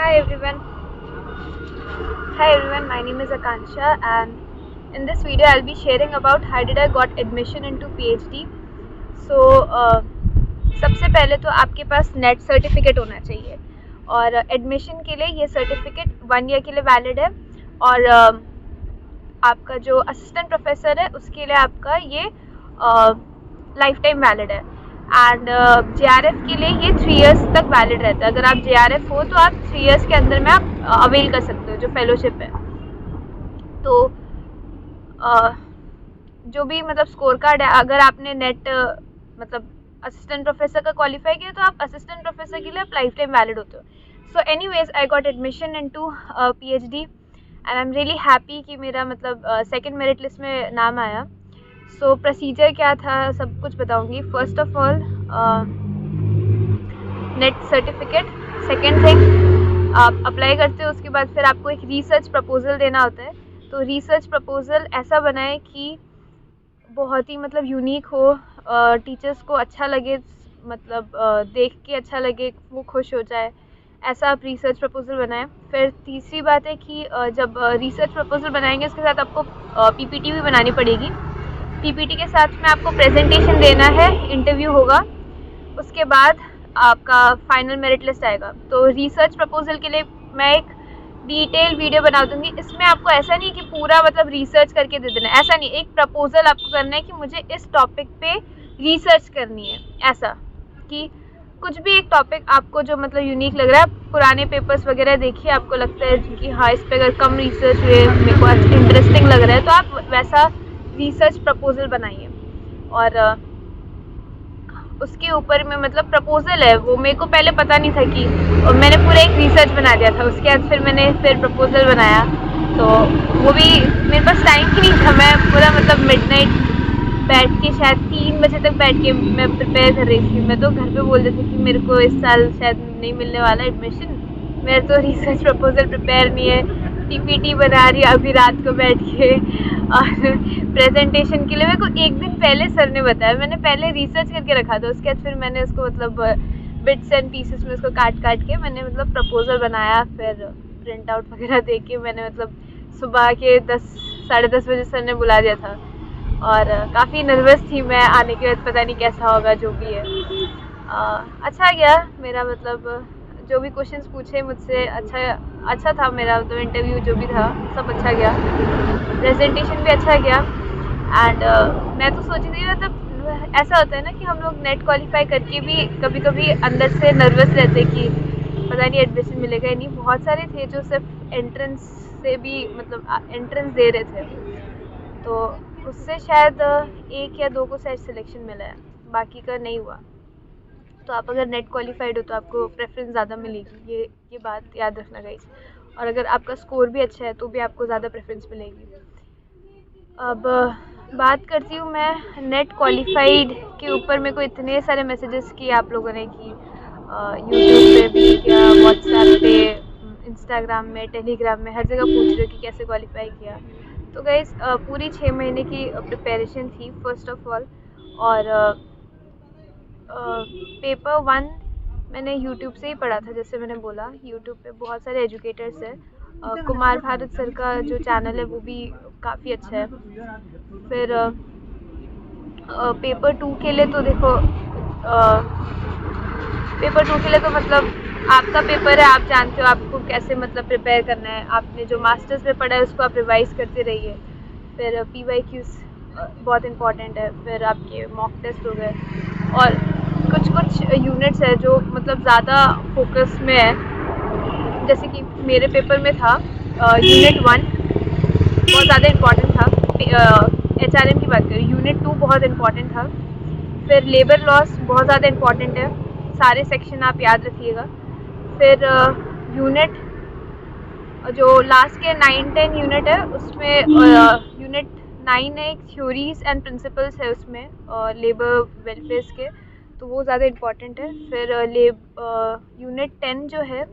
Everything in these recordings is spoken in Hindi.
Hi everyone. Hi everyone. My name is Akansha, and in this video I'll be sharing about how did I got admission into PhD. So सबसे पहले तो आपके पास नेट सर्टिफिकेट होना चाहिए और एडमिशन के लिए ये सर्टिफिकेट 1 ईयर के लिए वैलिड है और आपका जो असिस्टेंट प्रोफेसर है उसके लिए आपका ये लाइफ टाइम वैलिड है एंड JRF के लिए ये 3 इयर्स तक वैलिड रहता है। अगर आप JRF हो तो आप 3 इयर्स के अंदर में आप अवेल कर सकते हो जो फेलोशिप है। तो जो भी मतलब स्कोर कार्ड है, अगर आपने नेट मतलब असिस्टेंट प्रोफेसर का क्वालिफाई किया तो आप असिस्टेंट प्रोफेसर के लिए आप लाइफ टाइम वैलिड होते हो। So anyways I got admission into PhD and I am really happy कि मेरा मतलब सेकंड मेरिट लिस्ट में नाम आया। सो प्रोसीजर क्या था सब कुछ बताऊंगी। First of all net certificate, second thing आप अप्लाई करते हो, उसके बाद फिर आपको एक रिसर्च प्रपोजल देना होता है। तो रिसर्च प्रपोजल ऐसा बनाए कि बहुत ही मतलब यूनिक हो, टीचर्स को अच्छा लगे, मतलब देख के अच्छा लगे, वो खुश हो जाए, ऐसा आप रिसर्च प्रपोजल बनाएं। फिर तीसरी बात है कि जब रिसर्च प्रपोजल बनाएंगे उसके साथ आपको PPT भी बनानी पड़ेगी। PPT के साथ में आपको प्रेजेंटेशन देना है, इंटरव्यू होगा, उसके बाद आपका फाइनल मेरिट लिस्ट आएगा। तो रिसर्च प्रपोजल के लिए मैं एक डिटेल वीडियो बना दूंगी। इसमें आपको ऐसा नहीं कि पूरा मतलब रिसर्च करके दे देना, ऐसा नहीं, एक प्रपोजल आपको करना है कि मुझे इस टॉपिक पे रिसर्च करनी है। ऐसा कि कुछ भी एक टॉपिक आपको जो मतलब यूनिक लग रहा है, पुराने पेपर्स वगैरह देखिए, आपको लगता है कि हाँ इस पर अगर कम रिसर्च हुए, मेरे को इंटरेस्टिंग लग रहा है, तो आप वैसा रिसर्च प्रपोजल बनाइए। और उसके ऊपर में मतलब प्रपोजल है वो मेरे को पहले पता नहीं था कि, और मैंने पूरा एक रिसर्च बना दिया था। उसके बाद फिर मैंने प्रपोजल बनाया, तो वो भी मेरे पास टाइम ही नहीं था। मैं पूरा मतलब मिडनाइट बैठ के शायद 3 बजे तक बैठ के मैं प्रिपेयर कर रही थी। मैं तो घर पे बोल रही थी कि मेरे को इस साल शायद नहीं मिलने वाला एडमिशन, मेरा तो रिसर्च प्रपोजल प्रिपेयर नहीं है, PPT बना रही अभी रात को बैठ के। और प्रेजेंटेशन के लिए मेरे को एक दिन पहले सर ने बताया, मैंने पहले रिसर्च करके रखा था, उसके बाद फिर मैंने उसको मतलब बिट्स एंड पीसेस में उसको काट काट के मैंने मतलब प्रपोजल बनाया। फिर प्रिंट आउट वगैरह दे के मैंने मतलब सुबह के 10 साढ़े 10 बजे सर ने बुला दिया था और काफ़ी नर्वस थी मैं आने के बाद, पता नहीं कैसा होगा जो भी है। अच्छा गया मेरा, मतलब जो भी क्वेश्चंस पूछे मुझसे अच्छा था मेरा, मतलब इंटरव्यू जो भी था सब अच्छा गया, प्रेजेंटेशन भी अच्छा गया। एंड मैं तो सोची थी, मतलब ऐसा होता है ना कि हम लोग नेट क्वालिफाई करके भी कभी कभी अंदर से नर्वस रहते कि पता नहीं एडमिशन मिलेगा या नहीं। बहुत सारे थे जो सिर्फ एंट्रेंस से भी मतलब एंट्रेंस दे रहे थे, तो उससे शायद 1 या 2 को शायद सिलेक्शन मिला है, बाकी का नहीं हुआ। तो आप अगर नेट क्वालिफाइड हो तो आपको प्रेफरेंस ज़्यादा मिलेगी, ये बात याद रखना गाइस। और अगर आपका स्कोर भी अच्छा है तो भी आपको ज़्यादा प्रेफरेंस मिलेगी। अब बात करती हूँ मैं नेट क्वालिफाइड के ऊपर। मेरे को इतने सारे मैसेजेस किए आप लोगों ने कि यूट्यूब पे भी किया, व्हाट्सएप पे, इंस्टाग्राम में, टेलीग्राम में, हर जगह पूछ रहे हो कि कैसे क्वालिफाई किया। तो गाइस पूरी 6 महीने की प्रिपरेशन थी फर्स्ट ऑफ ऑल। और पेपर 1 मैंने यूट्यूब से ही पढ़ा था, जैसे मैंने बोला यूट्यूब पे बहुत सारे एजुकेटर्स हैं। कुमार भारत सर का जो चैनल है वो भी काफ़ी अच्छा है। फिर पेपर 2 के लिए तो देखो, पेपर 2 के लिए तो मतलब आपका पेपर है, आप जानते हो आपको कैसे मतलब प्रिपेयर करना है। आपने जो मास्टर्स में पढ़ा है उसको आप रिवाइज करते रहिए। फिर PYQs बहुत इम्पॉर्टेंट है। फिर आपके मॉक टेस्ट हो गए और कुछ कुछ यूनिट्स है जो मतलब ज़्यादा फोकस में है। जैसे कि मेरे पेपर में था यूनिट 1 बहुत ज़्यादा इम्पॉर्टेंट था। HRM की बात करें, यूनिट 2 बहुत इम्पॉर्टेंट था। फिर लेबर लॉस बहुत ज़्यादा इम्पॉर्टेंट है, सारे सेक्शन आप याद रखिएगा। फिर यूनिट जो लास्ट के 9-10 यूनिट है उसमें यूनिट 9 है, थ्योरीज एंड प्रिंसिपल्स है उसमें लेबर वेलफेयर्स के, तो वो ज़्यादा इम्पॉर्टेंट है। फिर यूनिट 10 जो है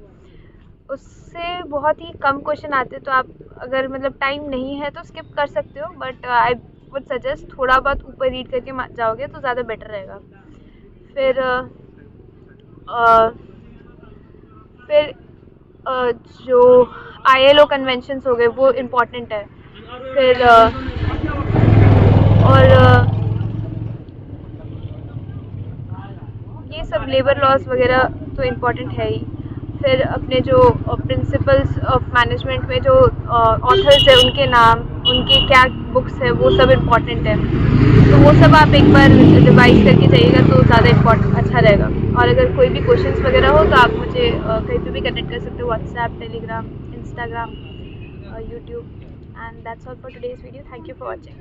उससे बहुत ही कम क्वेश्चन आते हैं, तो आप अगर मतलब टाइम नहीं है तो स्किप कर सकते हो, बट आई वुड सजेस्ट थोड़ा बहुत ऊपर रीड करके जाओगे तो ज़्यादा बेटर रहेगा। फिर फिर जो ILO कन्वेंशंस हो गए वो इम्पोर्टेंट है। फिर और ये सब लेबर लॉज वगैरह तो इम्पोर्टेंट है ही। फिर अपने जो प्रिंसिपल्स ऑफ मैनेजमेंट में जो ऑथर्स है उनके नाम, उनके क्या बुक्स है, वो सब इम्पोर्टेंट है। तो वो सब आप एक बार रिवाइज करके जाइएगा तो ज़्यादा इम्पोर्टेंट अच्छा रहेगा। और अगर कोई भी क्वेश्चंस वगैरह हो तो आप मुझे कहीं पे भी कनेक्ट कर सकते हो, WhatsApp, Telegram, Instagram, YouTube. And that's all for today's video. Thank you for watching.